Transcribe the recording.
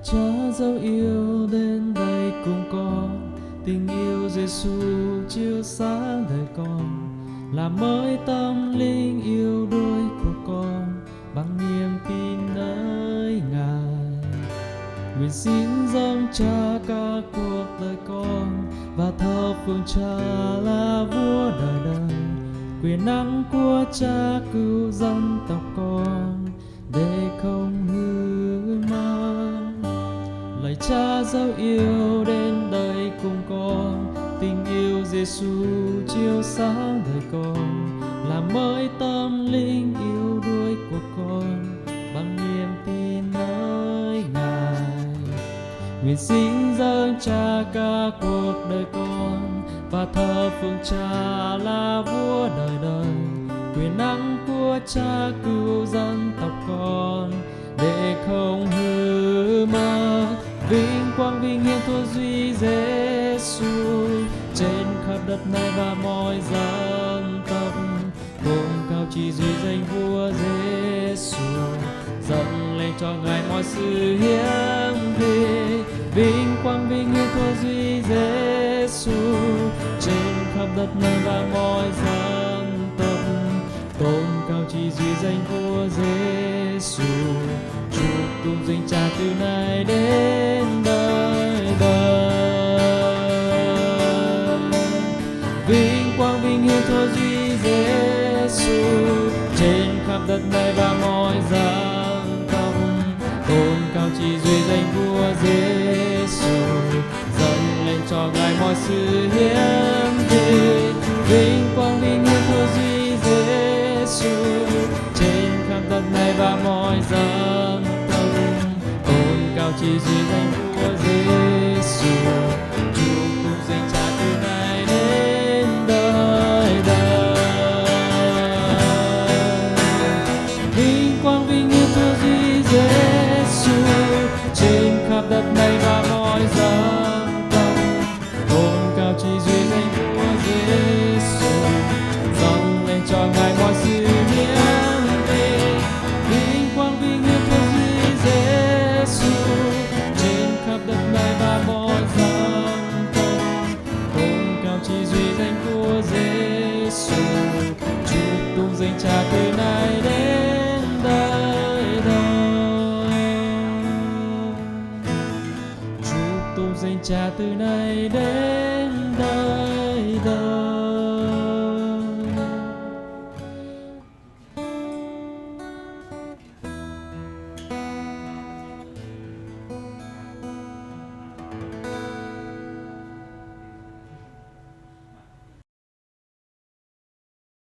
Cha dấu yêu đến đây cùng con, tình yêu Giêsu chiếu sáng đời con, làm mới tâm linh yêu đuối của con bằng niềm tin nơi Ngài. Nguyện xin dâng Cha cả cuộc đời con và thờ phượng Cha là vua đời đời. Quyền năng của Cha cứu dân tộc con để không hư mất. Lạy Cha dấu yêu đến đây cùng con, tình yêu Giêsu chiếu sáng đời con, làm mới tâm linh yêu đuối của con bằng niềm tin nơi Ngài. Nguyện xin dâng Cha cả cuộc đời con và thờ phượng Cha là vua đời đời. Quyền năng của Cha cứu dân tộc con để không hư mất. Vinh quang vinh hiển Thua duy Giêsu trên khắp đất này và mọi dân tộc. Tôn cao chỉ duy danh vua Giêsu, dâng lên cho Ngài mọi sự hiến thề. Vinh quang vinh hiển Thua duy Giêsu trên khắp đất này và mọi dân tộc. Tôn cao chỉ duy danh vua Giêsu, chúc tụng danh Cha từ nay đến đời đời. Vinh quang vinh hiển Thua duy Giêsu trên khắp đất này và mọi dân tộc. Tôn cao chỉ duy danh vua Giêsu, dâng lên cho Ngài mọi sự hiến thề. Vinh quang vinh hiển Thua duy Giêsu trên khắp đất này và mọi dân tộc. Tôn cao chỉ duy danh vua Giêsu, chúc tụng danh Cha từ nay đến đời đời. Vinh quang vinh hiển Thua duy Giêsu trên khắp đất này và mọi dân tộc. Tôn cao chỉ duy danh vua Giêsu, dâng lên cho Ngài mọi sự hiến thề. Vinh quang vinh hiển Thua duy Giêsu trên khắp đất này và mọi dân tộc. Tôn cao chỉ duy danh vua Giêsu, chúc tụng danh Cha từ nay đến đời đời. Chúc tụng danh Cha từ nay đến đời đời.